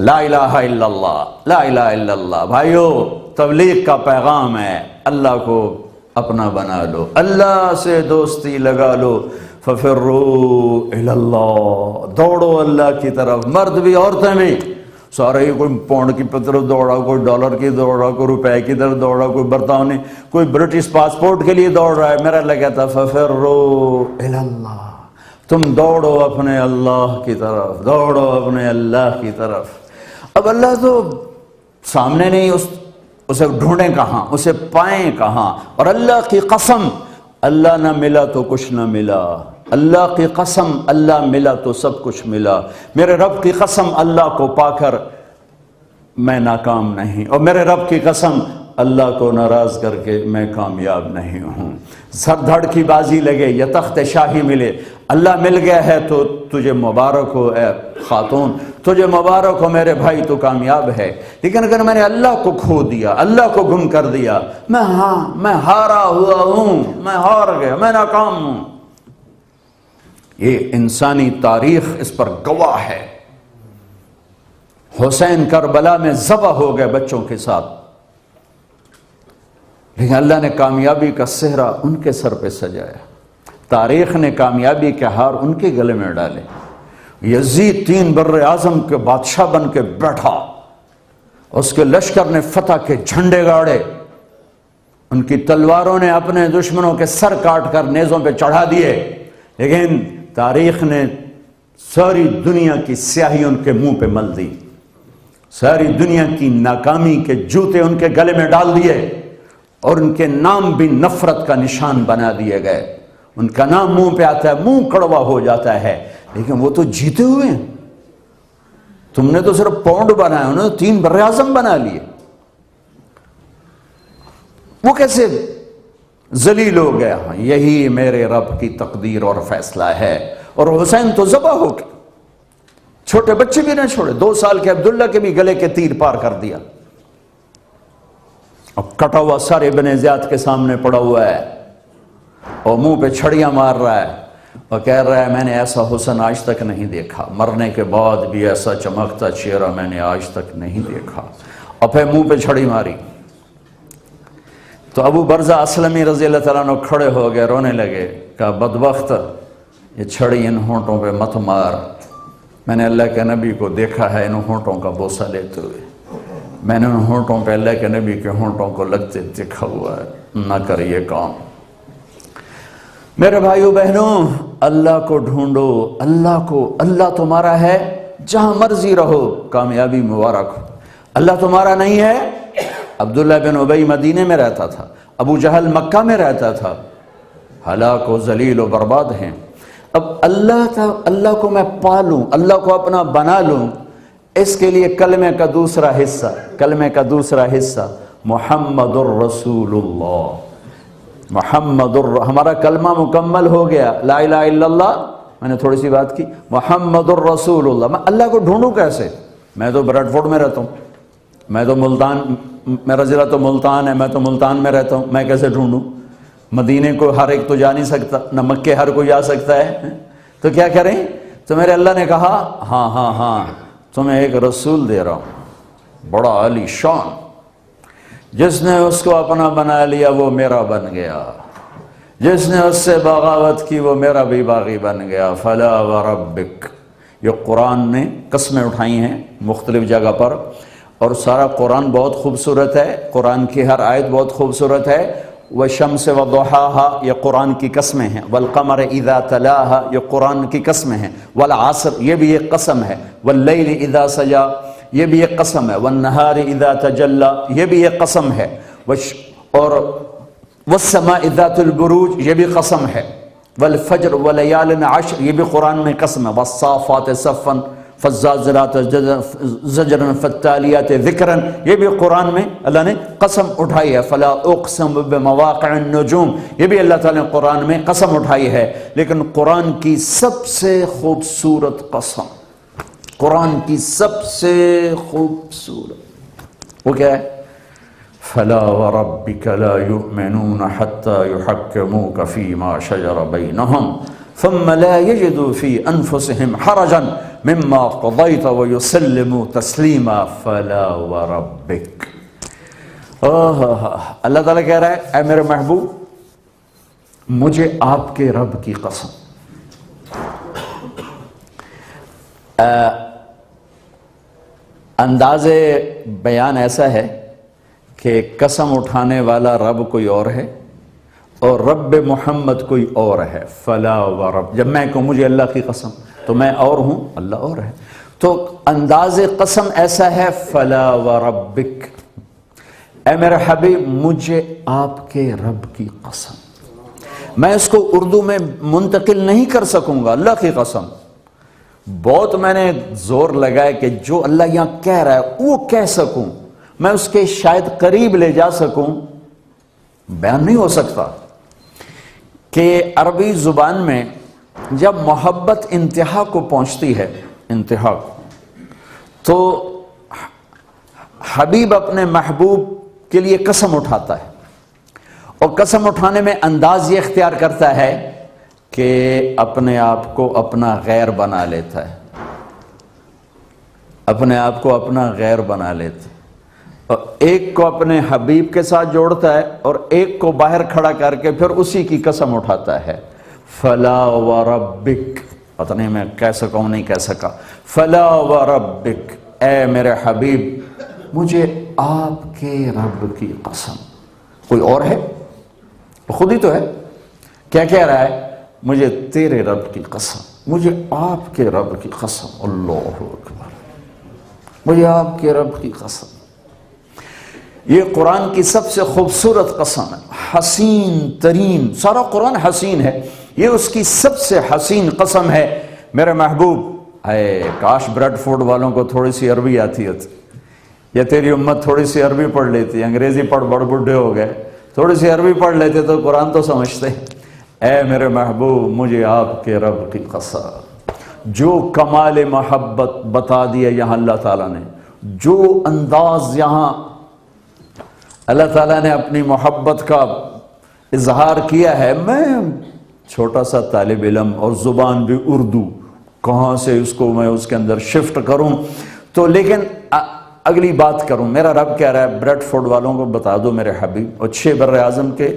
لا الہ الا اللہ، لا الہ الا اللہ۔ بھائیو، تبلیغ کا پیغام ہے، اللہ کو اپنا بنا لو، اللہ سے دوستی لگا لو، ففروا الی اللہ، دوڑو اللہ کی طرف، مرد بھی عورتیں بھی، سارے ہی، کوئی پاؤنڈ کی طرف دوڑا، کوئی ڈالر کی دوڑا، کوئی روپے کی طرف دوڑا، کوئی برطانوی، کوئی برٹش پاسپورٹ کے لیے دوڑ رہا ہے۔ میرا اللہ کہتا ففروا الی اللہ، تم دوڑو اپنے اللہ کی طرف، دوڑو اپنے اللہ کی طرف۔ اب اللہ تو سامنے نہیں، اسے ڈھونڈیں کہاں، اسے پائیں کہاں؟ اور اللہ کی قسم، اللہ نہ ملا تو کچھ نہ ملا، اللہ کی قسم اللہ ملا تو سب کچھ ملا۔ میرے رب کی قسم اللہ کو پا کر میں ناکام نہیں، اور میرے رب کی قسم اللہ کو ناراض کر کے میں کامیاب نہیں ہوں۔ سر دھڑ کی بازی لگے یا تخت شاہی ملے، اللہ مل گیا ہے تو تجھے مبارک ہو اے خاتون، تجھے مبارک ہو میرے بھائی، تو کامیاب ہے۔ لیکن اگر میں نے اللہ کو کھو دیا، اللہ کو گم کر دیا، میں ہارا ہوا ہوں، میں ہار گیا، میں ناکام ہوں۔ یہ انسانی تاریخ اس پر گواہ ہے۔ حسین کربلا میں ذبح ہو گئے بچوں کے ساتھ، لیکن اللہ نے کامیابی کا صحرا ان کے سر پہ سجایا، تاریخ نے کامیابی کے ہار ان کے گلے میں ڈالے۔ یزید 3 بر اعظم کے بادشاہ بن کے بیٹھا، اس کے لشکر نے فتح کے جھنڈے گاڑے، ان کی تلواروں نے اپنے دشمنوں کے سر کاٹ کر نیزوں پہ چڑھا دیے، لیکن تاریخ نے ساری دنیا کی سیاہی ان کے منہ پہ مل دی، ساری دنیا کی ناکامی کے جوتے ان کے گلے میں ڈال دیے، اور ان کے نام بھی نفرت کا نشان بنا دیے گئے۔ ان کا نام منہ پہ آتا ہے، منہ کڑوا ہو جاتا ہے، لیکن وہ تو جیتے ہوئے ہیں۔ تم نے تو صرف پاؤنڈ بنایا، انہوں نے 3 بر اعظم بنا لیے۔ وہ کیسے ذلیل ہو گیا؟ یہی میرے رب کی تقدیر اور فیصلہ ہے۔ اور حسین تو ذبح ہو گئے، چھوٹے بچے بھی نہ چھوڑے، 2 سال کے عبداللہ کے بھی گلے کے تیر پار کر دیا، اور کٹا ہوا سر ابن زیاد کے سامنے پڑا ہوا ہے، اور منہ پہ چھڑیاں مار رہا ہے، اور کہہ رہا ہے میں نے ایسا حسن آج تک نہیں دیکھا، مرنے کے بعد بھی ایسا چمکتا چہرہ میں نے آج تک نہیں دیکھا، اور پھر منہ پہ چھڑی ماری۔ تو ابو برزہ اسلمی رضی اللہ تعالیٰ عنہ کھڑے ہو گئے، رونے لگے، کہا بدبخت، یہ چھڑی ان ہونٹوں پہ مت مار، میں نے اللہ کے نبی کو دیکھا ہے ان ہونٹوں کا بوسہ لیتے ہوئے، میں نے ان ہونٹوں پہ اللہ کے نبی کے ہونٹوں کو لگتے دیکھا ہوا ہے، نہ کر یہ کام۔ میرے بھائیو بہنوں، اللہ کو ڈھونڈو، اللہ تمہارا ہے، جہاں مرضی رہو کامیابی مبارک ہو۔ اللہ تمہارا نہیں ہے، عبداللہ بن ابی مدینے میں رہتا تھا، ابو جہل مکہ میں رہتا تھا، ہلاک و ذلیل و برباد ہیں۔ اب اللہ کو میں پالوں، اللہ کو اپنا بنا لوں، اس کے لیے کلمے کا دوسرا حصہ محمد الرسول اللہ، ہمارا کلمہ مکمل ہو گیا، لا الہ الا اللہ، میں نے تھوڑی سی بات کی، محمد الرسول اللہ۔ میں اللہ کو ڈھونڈوں کیسے؟ میں تو بریڈ فورڈ میں رہتا ہوں، میں تو ملتان، میرا ضلع تو ملتان ہے، میں تو ملتان میں رہتا ہوں، میں کیسے ڈھونڈوں؟ مدینے کو ہر ایک تو جا نہیں سکتا، نہ مکے ہر کوئی جا سکتا ہے، تو کیا کریں؟ تو میرے اللہ نے کہا ہاں تمہیں ایک رسول دے رہا ہوں بڑا عالی شان، جس نے اس کو اپنا بنا لیا وہ میرا بن گیا، جس نے اس سے بغاوت کی وہ میرا بھی باغی بن گیا۔ فلا وربک، یہ قرآن نے قسمیں اٹھائی ہیں مختلف جگہ پر، اور سارا قرآن بہت خوبصورت ہے، قرآن کی ہر آیت بہت خوبصورت ہے۔ والشمس وضحاها، یہ قرآن کی قسمیں ہیں۔ والقمر اذا تلاها، یہ قرآن کی قسمیں ہیں۔ والعصر، یہ بھی ایک قسم ہے۔ واللیل اذا سجا، یہ بھی ایک قسم ہے۔ والنہار اذا تجلی، یہ بھی ایک قسم ہے۔ اور والسماء ذات البروج، یہ بھی قسم ہے۔ والفجر ولیال عشر، یہ بھی قرآن میں قسم ہے۔ والصافات صفا فالزاجرات زجرا فالتالیات ذکرا، یہ بھی قرآن میں اللہ نے قسم اٹھائی ہے۔ فلا اقسم بمواقع النجوم، یہ بھی اللہ تعالیٰ نے قرآن میں قسم اٹھائی ہے۔ لیکن قرآن کی سب سے خوبصورت قسم، قرآن کی سب سے خوبصورت وہ کیا ہے؟ فلا وربك لا يؤمنون حتى يحكموك فيما شجر بينهم ثم لا يجدوا في انفسهم حرجا مما قضيت ويسلموا تسليما فلا وربك۔ اللہ تعالیٰ کہہ رہا ہے اے میرے محبوب، مجھے آپ کے رب کی قسم۔ انداز بیان ایسا ہے کہ قسم اٹھانے والا رب کوئی اور ہے اور رب محمد کوئی اور ہے۔ فلا ورب، جب میں کہوں مجھے اللہ کی قسم تو میں اور ہوں، اللہ اور ہے، تو انداز قسم ایسا ہے فلا وربک، اے میرے حبیب مجھے آپ کے رب کی قسم۔ میں اس کو اردو میں منتقل نہیں کر سکوں گا، اللہ کی قسم۔ بہت میں نے زور لگایا کہ جو اللہ یہاں کہہ رہا ہے وہ کہہ سکوں، میں اس کے شاید قریب لے جا سکوں، بیان نہیں ہو سکتا۔ کہ عربی زبان میں جب محبت انتہا کو پہنچتی ہے، انتہا کو، تو حبیب اپنے محبوب کے لیے قسم اٹھاتا ہے، اور قسم اٹھانے میں انداز یہ اختیار کرتا ہے کہ اپنے آپ کو اپنا غیر بنا لیتا ہے، اپنے آپ کو اپنا غیر بنا لیتا ہے، اور ایک کو اپنے حبیب کے ساتھ جوڑتا ہے اور ایک کو باہر کھڑا کر کے پھر اسی کی قسم اٹھاتا ہے۔ فلا وربک، پتہ نہیں میں کہہ سکا ہوں نہیں کہہ سکا، فلا وربک، اے میرے حبیب مجھے آپ کے رب کی قسم۔ کوئی اور ہے؟ خود ہی تو ہے، کیا کہہ رہا ہے؟ مجھے تیرے رب کی قسم، مجھے آپ کے رب کی قسم، اللہ اکبر، مجھے آپ کے رب کی قسم۔ یہ قرآن کی سب سے خوبصورت قسم ہے، حسین ترین، سارا قرآن حسین ہے، یہ اس کی سب سے حسین قسم ہے۔ میرے محبوب، اے کاش بریڈ فوڈ والوں کو تھوڑی سی عربی آتی ہوتی، یا تیری امت تھوڑی سی عربی پڑھ لیتی، انگریزی پڑھ بڑے بڈھے ہو گئے، تھوڑی سی عربی پڑھ لیتے تو قرآن تو سمجھتے۔ اے میرے محبوب مجھے آپ کے رب کی قسم، جو کمال محبت بتا دیا یہاں اللہ تعالیٰ نے، جو انداز یہاں اللہ تعالیٰ نے اپنی محبت کا اظہار کیا ہے۔ میں چھوٹا سا طالب علم اور زبان بھی اردو، کہاں سے اس کو میں اس کے اندر شفٹ کروں؟ تو لیکن اگلی بات کروں، میرا رب کہہ رہا ہے بریڈ فوڈ والوں کو بتا دو میرے حبیب، اور 6 بر اعظم کے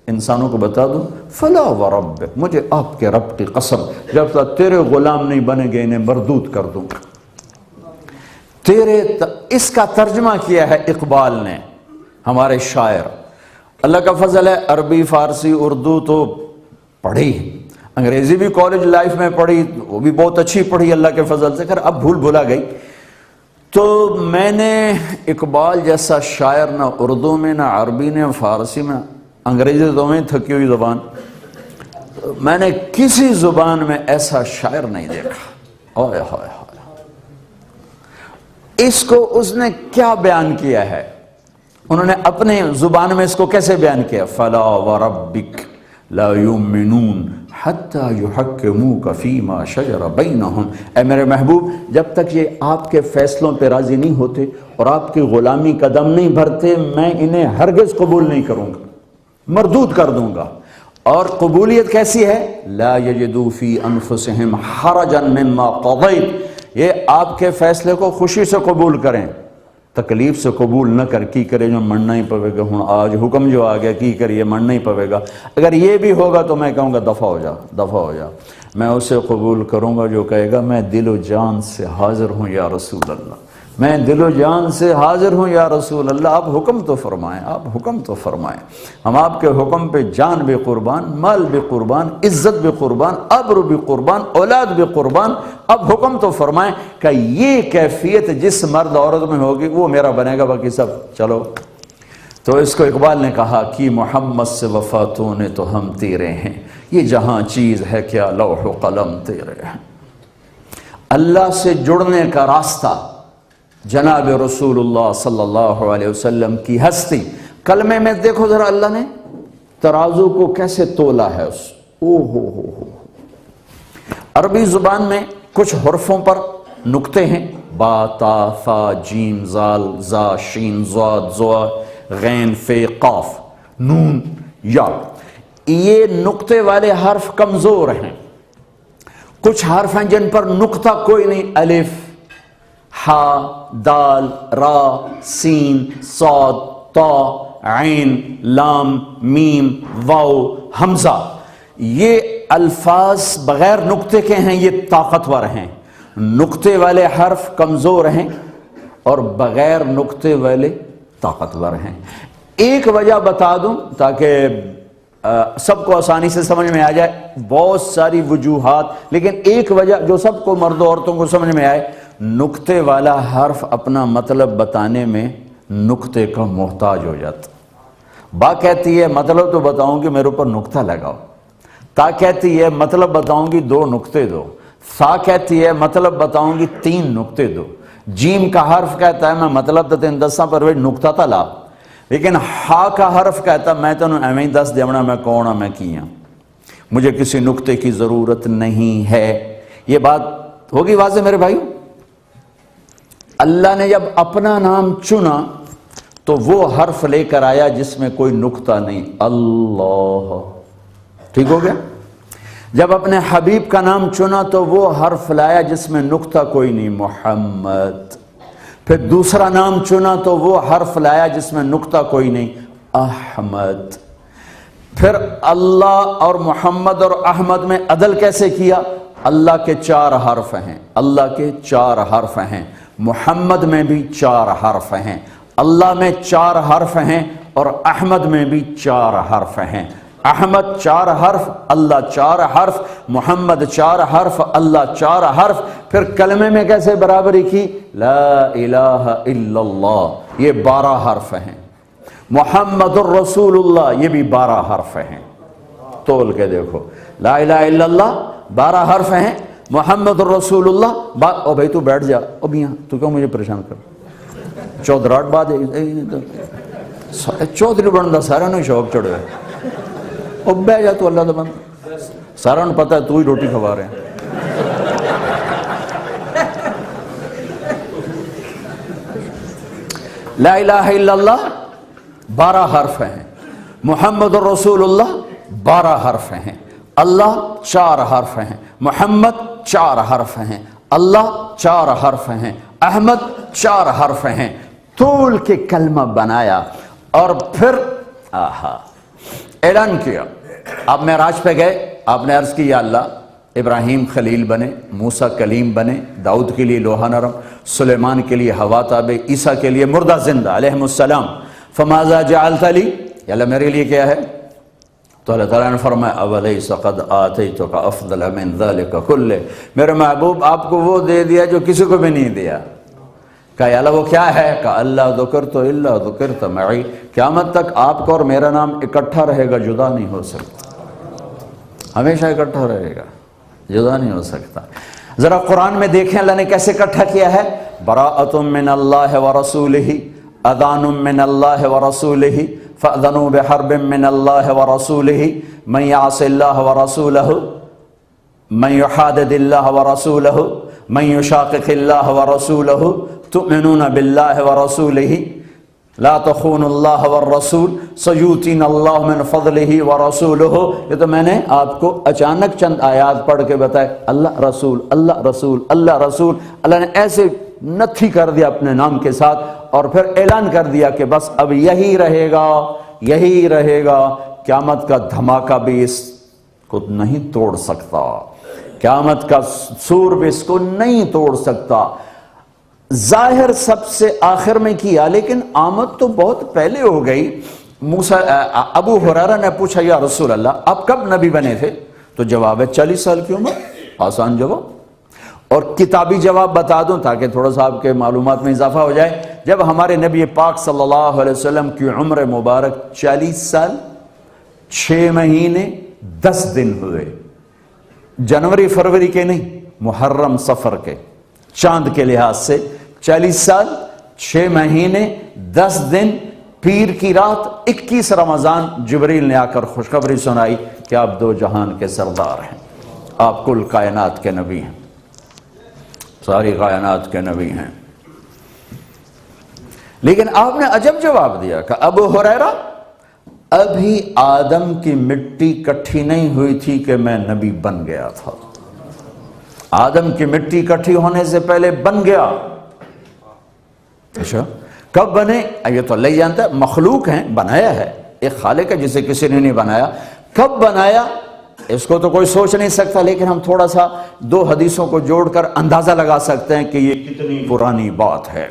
انسانوں کو بتا دو، فلا وربک، مجھے آپ کے رب کی قسم، جب تک تیرے غلام نہیں بنے گے انہیں مردود کر دوں گا۔ اس کا ترجمہ کیا ہے اقبال نے، ہمارے شاعر۔ اللہ کا فضل ہے، عربی فارسی اردو تو پڑھی، انگریزی بھی کالج لائف میں پڑھی، وہ بھی بہت اچھی پڑھی اللہ کے فضل سے، خیر اب بھولا گئی۔ تو میں نے اقبال جیسا شاعر نہ اردو میں نہ عربی نے فارسی میں، انگریزی تو میں تھکی ہوئی زبان، میں نے کسی زبان میں ایسا شاعر نہیں دیکھا۔ اوئے ہوئے ہوئے، اس کو اس نے کیا بیان کیا ہے، انہوں نے اپنے زبان میں اس کو کیسے بیان کیا؟ فلا وربک لا یؤمنون حتی یحکموک فیما شجر بینہم، اے میرے محبوب جب تک یہ آپ کے فیصلوں پہ راضی نہیں ہوتے اور آپ کی غلامی قدم نہیں بھرتے، میں انہیں ہرگز قبول نہیں کروں گا، مردود کر دوں گا۔ اور قبولیت کیسی ہے؟ لا یجدوا فی انفسہم حرجا مما قضیت، یہ آپ کے فیصلے کو خوشی سے قبول کریں، تکلیف سے قبول نہ کر کی کرے جو مننا ہی پوے گا، ہوں آج حکم جو آ گیا کی کریے مننا ہی پوے گا۔ اگر یہ بھی ہوگا تو میں کہوں گا دفع ہو جا، دفع ہو جا۔ میں اسے قبول کروں گا جو کہے گا میں دل و جان سے حاضر ہوں یا رسول اللہ، میں دل و جان سے حاضر ہوں یا رسول اللہ، آپ حکم تو فرمائیں، آپ حکم تو فرمائیں۔ ہم آپ کے حکم پہ جان بھی قربان، مال بھی قربان، عزت بھی قربان، ابرو بھی قربان، اولاد بھی قربان۔ اب حکم تو فرمائیں کہ یہ کیفیت جس مرد عورت میں ہوگی وہ میرا بنے گا، باقی سب چلو۔ تو اس کو اقبال نے کہا کہ محمد سے وفاتوں نے تو ہم تیرے ہیں، یہ جہاں چیز ہے کیا لوح و قلم تیرے ہیں۔ اللہ سے جڑنے کا راستہ، جناب رسول اللہ صلی اللہ علیہ وسلم کی ہستی۔ کلمے میں دیکھو ذرا اللہ نے ترازو کو کیسے تولا ہے، ہو عربی زبان میں کچھ حرفوں پر نقطے ہیں، با، تا، فا، جیم، زال، زا، شین، ضاد، ضا، غین، فے، قاف، نون، یا۔ یہ نقطے والے حرف کمزور ہیں۔ کچھ حرف ہیں جن پر نقطہ کوئی نہیں، الف، ہا، دال، را، سین، صاد، تا، عین، لام، میم، واو، حمزہ۔ یہ الفاظ بغیر نقطے کے ہیں، یہ طاقتور ہیں۔ نقطے والے حرف کمزور ہیں اور بغیر نقطے والے طاقتور ہیں۔ ایک وجہ بتا دوں تاکہ سب کو آسانی سے سمجھ میں آ جائے، بہت ساری وجوہات لیکن ایک وجہ جو سب کو مرد و عورتوں کو سمجھ میں آئے، نقطے والا حرف اپنا مطلب بتانے میں نقطے کا محتاج ہو جاتا۔ با کہتی ہے مطلب تو بتاؤں گی میرے اوپر نقطہ لگاؤ، تا کہتی ہے مطلب بتاؤں گی 2 نقطے دو، سا کہتی ہے مطلب بتاؤں گی 3 نقطے دو، جیم کا حرف کہتا ہے میں مطلب تو تین دساں پر وہ نقطہ تا لا، لیکن ہا کا حرف کہتا ہے میں تینوں ایویں 10 دیونا میں کون ہاں میں کی ہاں، مجھے کسی نقطے کی ضرورت نہیں ہے۔ یہ بات ہوگی واضح میرے بھائیو؟ اللہ نے جب اپنا نام چنا تو وہ حرف لے کر آیا جس میں کوئی نقطہ نہیں، اللہ، ٹھیک ہو گیا؟ جب اپنے حبیب کا نام چنا تو وہ حرف لایا جس میں نقطہ کوئی نہیں، محمد۔ پھر دوسرا نام چنا تو وہ حرف لایا جس میں نقطہ کوئی نہیں، احمد۔ پھر اللہ اور محمد اور احمد میں عدل کیسے کیا؟ اللہ کے 4 حرف ہیں، اللہ کے 4 حرف ہیں، محمد میں بھی 4 حرف ہیں، اللہ میں 4 حرف ہیں اور احمد میں بھی 4 حرف ہیں۔ احمد 4 حرف، اللہ 4 حرف، محمد 4 حرف، اللہ 4 حرف۔ پھر کلمے میں کیسے برابری کی؟ لا الہ الا اللہ، یہ 12 حرف ہیں، محمد الرسول اللہ یہ بھی 12 حرف ہیں۔ تول کے دیکھو، لا الہ الا اللہ 12 حرف ہیں، محمد الرسول اللہ او بھائی تو بیٹھ جا، اب یہاں تو کیوں مجھے پریشان کر؟ چودراٹ بات چودھری بنتا سارا نو شوق چڑھے، اب بہ جا تو اللہ دا بند، سارا نو پتہ ہے تو ہی روٹی کھوا رہے ہیں۔ لا الہ الا اللہ 12 حرف ہیں، محمد الرسول اللہ 12 حرف ہیں، اللہ 4 حرف ہیں، محمد 4 حرف ہیں، اللہ 4 حرف ہیں، احمد 4 حرف ہیں۔ طول کے کلمہ بنایا اور پھر اعلان کیا۔ آپ معراج پہ گئے، آپ نے عرض کی یا اللہ ابراہیم خلیل بنے، موسیٰ کلیم بنے، داؤد کے لیے لوہا نرم، سلیمان کے لیے ہوا تابع، عیسیٰ کے لیے مردہ زندہ علیہم السلام، فماذا جعلت لی، یا اللہ میرے لیے کیا ہے؟ تو اللہ تعالیٰ نے فرمایا اولیس قد آتیتک افضل من ذلک کلہ، میرے محبوب آپ کو وہ دے دیا جو کسی کو بھی نہیں دیا۔ کہا یا اللہ وہ کیا ہے؟ کہا اللہ ذکرت الا ذکرت معی، قیامت تک آپ کا اور میرا نام اکٹھا رہے گا، جدا نہیں ہو سکتا، ہمیشہ اکٹھا رہے گا، جدا نہیں ہو سکتا۔ ذرا قرآن میں دیکھیں اللہ نے کیسے اکٹھا کیا ہے، براءۃ من اللہ ورسولہ، اذان من اللہ ورسولہ، فأذنوا بحرب من اللہ ورسولہ، من یعص اللہ ورسولہ، من یحادد اللہ ورسولہ، من یشاقق اللہ ورسولہ، تؤمنون باللہ ورسولہ۔ لا تخونوا اللہ والرسول سیؤتینا اللہ من فضلہ ورسولہ. یہ تو میں نے آپ کو اچانک چند آیات پڑھ کے بتائے. اللہ رسول اللہ رسول اللہ رسول. اللہ نے ایسے نتھی کر دیا اپنے نام کے ساتھ اور پھر اعلان کر دیا کہ بس اب یہی رہے گا یہی رہے گا. قیامت کا دھماکہ بھی اس کو نہیں توڑ سکتا, قیامت کا سور بھی اس کو نہیں توڑ سکتا. ظاہر سب سے آخر میں کیا, لیکن آمد تو بہت پہلے ہو گئی. ابو ہریرہ نے پوچھا یا رسول اللہ آپ کب نبی بنے تھے؟ تو جواب ہے 40 سال کی عمر. آسان جواب. اور کتابی جواب بتا دوں تاکہ تھوڑا سا آپ کے معلومات میں اضافہ ہو جائے. جب ہمارے نبی پاک صلی اللہ علیہ وسلم کی عمر مبارک 40 سال 6 مہینے 10 دن ہوئے, جنوری فروری کے نہیں, محرم صفر کے, چاند کے لحاظ سے 40 سال 6 مہینے 10 دن. پیر کی رات 21 رمضان جبریل نے آ کر خوشخبری سنائی کہ آپ 2 جہان کے سردار ہیں, آپ کل کائنات کے نبی ہیں, ساری کائنات کے نبی ہیں. لیکن آپ نے عجب جواب دیا کہ ابو ہریرہ ابھی آدم کی مٹی کٹھی نہیں ہوئی تھی کہ میں نبی بن گیا تھا. آدم کی مٹی کٹھی ہونے سے پہلے بن گیا. اچھا کب بنے؟ یہ تو اللہ جانتا ہے, مخلوق ہیں, بنایا ہے, ایک خالق ہے جسے کسی نے نہیں بنایا. کب بنایا اس کو تو کوئی سوچ نہیں سکتا, لیکن ہم تھوڑا سا 2 حدیثوں کو جوڑ کر اندازہ لگا سکتے ہیں کہ یہ کتنی پرانی بات ہے.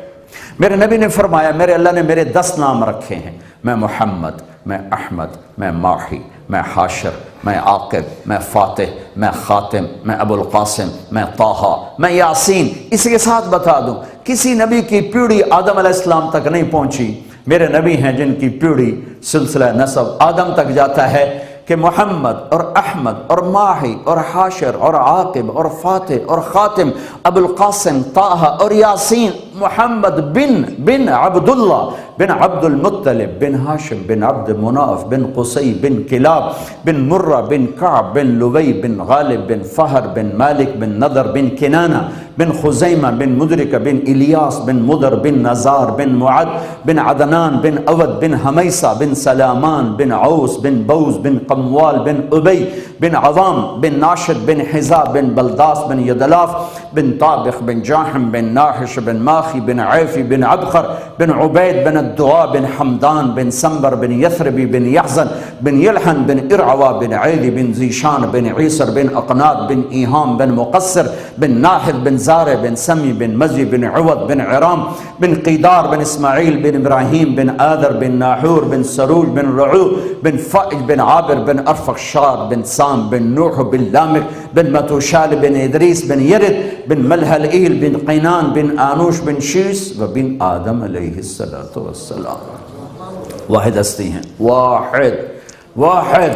میرے نبی نے فرمایا میرے اللہ نے میرے 10 نام رکھے ہیں. میں محمد, میں احمد, میں ماحی, میں حاشر, میں عاقب, میں فاتح, میں خاتم, میں ابو القاسم, میں طٰہٰ, میں یاسین. اس کے ساتھ بتا دوں کسی نبی کی پیڑھی آدم علیہ السلام تک نہیں پہنچی. میرے نبی ہیں جن کی پیڑھی سلسلہ نسب آدم تک جاتا ہے کہ محمد اور احمد اور ماحی اور حاشر اور عاقب اور فاتح اور خاتم, ابو القاسم, طٰہٰ اور یاسین. محمد بن عبداللہ بن عبد المطلب بن ہاشم بن عبد مناف بن قصی بن کلاب بن مرہ بن کعب بن لبی بن غالب بن فہر بن مالک بن نضر بن کنانہ بن خزیمہ بن مدرکہ بن الیاس بن مدر بن نزار بن معد بن عدنان بن اود بن حمیسہ بن سلامان بن عوس بن بوز بن قموال بن ابی بن عوام بن ناشد بن حزاب بن بلداس بن یدلاف بن طابخ بن جاحم بن ناحش بن ماخی بن عیفی بن عبخر بن عبید بن الدعاء بن حمدان بن سنبر بن یثربی بن یحزن بن یلحن بن ارعوا بن عیلی بن زیشان بن عیسر بن اقناد بن ایہام بن مقصر بن ناحد بن زارع بن سمی بن مزی بن عوض بن عرام بن قیدار بن اسماعیل بن ابراہیم بن آدر بن ناحور بن سروج بن رعو بن فائج بن عابر بن ارفخشار بن سام بن نوح بن لامک بن متوشال بن ادریس بن یرد بن ملحل ایل بن قینان بن آنوش بن شیس و بن آدم علیہ السلام. واحد ہستی ہیں, واحد.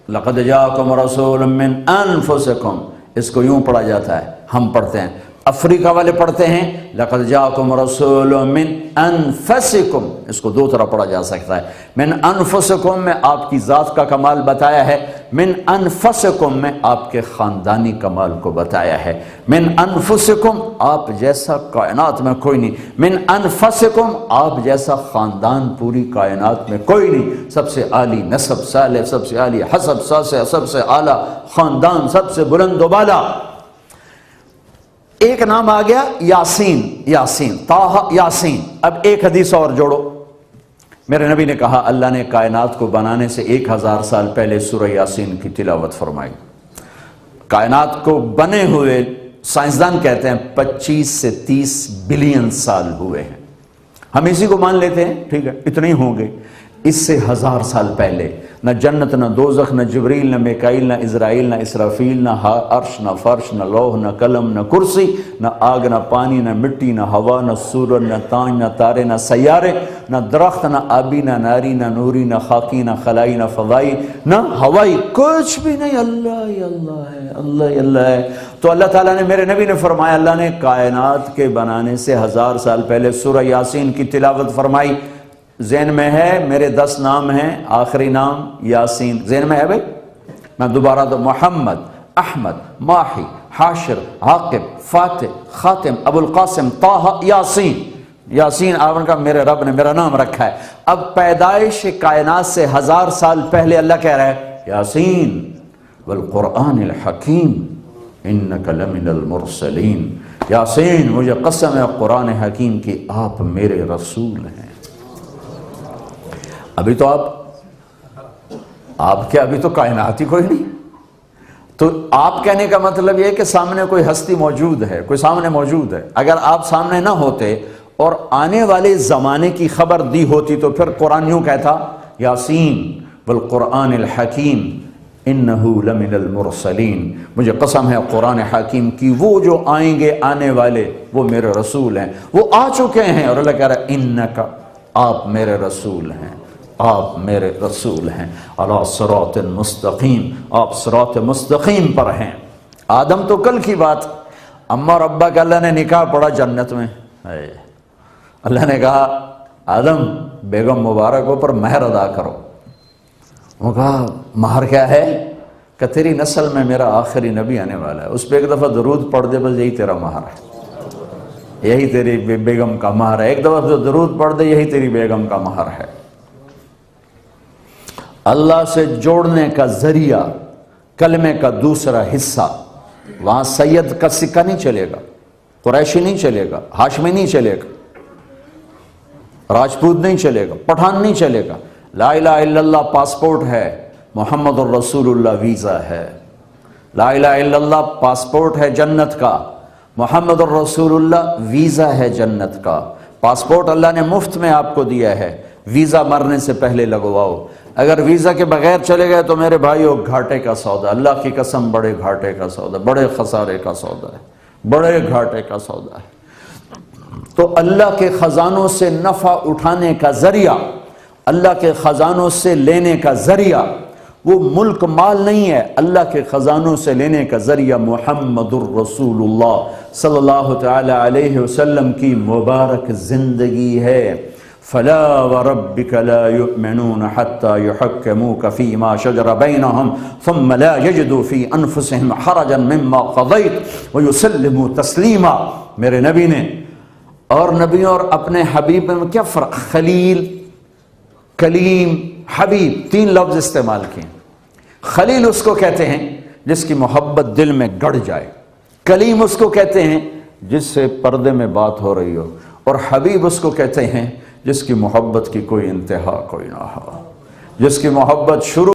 لقد جاءکم رسول من انفسکم, اس کو یوں پڑھا جاتا ہے, ہم پڑھتے ہیں. افریقہ والے پڑھتے ہیں لقد جاءکم رسول من انفسکم, اس کو 2 طرح پڑھا جا سکتا ہے. من انفسکم میں آپ کی ذات کا کمال بتایا ہے, من انفسکم میں آپ کے خاندانی کمال کو بتایا ہے. من انفسکم آپ جیسا کائنات میں کوئی نہیں, من انفسکم آپ جیسا خاندان پوری کائنات میں کوئی نہیں. سب سے عالی نسب صالح, سب سے عالی حسب ساسع, سب سے اعلیٰ خاندان, سب سے بلند و بالا. ایک نام آ گیا یاسین, طٰہٰ یاسین. اب ایک حدیث اور جوڑو. میرے نبی نے کہا اللہ نے کائنات کو بنانے سے 1000 سال پہلے سورہ یاسین کی تلاوت فرمائی. کائنات کو بنے ہوئے سائنسدان کہتے ہیں 25 سے 30 بلین سال ہوئے ہیں. ہم اسی کو مان لیتے ہیں, ٹھیک ہے, اتنے ہی ہوں گے. اس سے 1000 سال پہلے نہ جنت, نہ دوزخ, نہ جبریل, نہ میکائیل, نہ اسرائیل, نہ اسرافیل, نہ عرش, نہ فرش, نہ لوح, نہ قلم, نہ کرسی, نہ آگ, نہ پانی, نہ مٹی, نہ ہوا, نہ سورج, نہ تانج, نہ تارے, نہ سیارے, نہ درخت, نہ آبی, نہ ناری, نہ نوری, نہ خاکی, نہ خلائی, نہ فضائی, نہ ہوائی, کچھ بھی نہیں. اللہ ہی اللہ ہے, اللہ ہی اللہ ہے. تو اللہ تعالیٰ نے, میرے نبی نے فرمایا اللہ نے کائنات کے بنانے سے 1000 سال پہلے سورہ یاسین کی تلاوت فرمائی. ذہن میں ہے میرے 10 نام ہیں, آخری نام یاسین. ذہن میں ہے بھائی؟ میں دوبارہ تو محمد, احمد, ماحی, حاشر, عاقب, فاتح, خاتم, ابو القاسم, طٰہٰ, یاسین. یاسین آپ نے کہا میرے رب نے میرا نام رکھا ہے. اب پیدائش کائنات سے 1000 سال پہلے اللہ کہہ رہا ہے یاسین والقرآن الحکیم انک لمن المرسلین. یاسین مجھے قسم ہے قرآن حکیم کی آپ میرے رسول ہیں. ابھی تو آپ کیا ابھی تو کائنات ہی کوئی نہیں. تو آپ کہنے کا مطلب یہ ہے کہ سامنے کوئی ہستی موجود ہے, کوئی سامنے موجود ہے. اگر آپ سامنے نہ ہوتے اور آنے والے زمانے کی خبر دی ہوتی تو پھر قرآن یوں کہتا یاسین والقرآن الحکیم انہو لمن المرسلین. مجھے قسم ہے قرآن حکیم کی وہ جو آئیں گے آنے والے وہ میرے رسول ہیں, وہ آ چکے ہیں. اور اللہ کہہ رہا ہے انکا آپ میرے رسول ہیں, آپ میرے رسول ہیں. علی صراط مستقیم, آپ صراط مستقیم پر ہیں. آدم تو کل کی بات, اما اور ابا کا اللہ نے نکاح پڑھا جنت میں. اللہ نے کہا آدم بیگم مبارکوں پر مہر ادا کرو. وہ کہا مہر کیا ہے؟ کہ تیری نسل میں میرا آخری نبی آنے والا ہے, اس پہ ایک دفعہ درود پڑھ دے بس یہی تیرا مہر ہے, یہی تیری بیگم کا مہر ہے. ایک دفعہ جو درود پڑھ دے یہی تیری بیگم کا مہر ہے. اللہ سے جوڑنے کا ذریعہ کلمے کا دوسرا حصہ, وہاں سید کا سکہ نہیں چلے گا, قریشی نہیں چلے گا, ہاشمی نہیں چلے گا, راجپوت نہیں چلے گا, پٹھان نہیں چلے گا. لا الہ الا اللہ پاسپورٹ ہے, محمد الرسول اللہ ویزا ہے. لا الہ الا اللہ پاسپورٹ ہے جنت کا, محمد الرسول اللہ ویزا ہے جنت کا. پاسپورٹ اللہ نے مفت میں آپ کو دیا ہے, ویزا مرنے سے پہلے لگواؤ. اگر ویزا کے بغیر چلے گئے تو میرے بھائیو گھاٹے کا سودا, اللہ کی قسم بڑے گھاٹے کا سودا, بڑے خسارے کا سودا ہے, بڑے گھاٹے کا سودا ہے. تو اللہ کے خزانوں سے نفع اٹھانے کا ذریعہ, اللہ کے خزانوں سے لینے کا ذریعہ وہ ملک مال نہیں ہے, اللہ کے خزانوں سے لینے کا ذریعہ محمد الرسول اللہ صلی اللہ تعالی علیہ وسلم کی مبارک زندگی ہے. فلا وربك لا يؤمنون حتى يحكموك فيما شجر بينهم ثم لا يجدوا في انفسهم حرجا مما قضيت ويسلموا تسليما. میرے نبی نے اور نبیوں اور اپنے حبیب میں کیا فرق؟ خلیل, کلیم, حبیب, 3 لفظ استعمال کیے. خلیل اس کو کہتے ہیں جس کی محبت دل میں گڑ جائے, کلیم اس کو کہتے ہیں جس سے پردے میں بات ہو رہی ہو, اور حبیب اس کو کہتے ہیں جس کی محبت کی کوئی انتہا کوئی نہ ہو, جس کی محبت شروع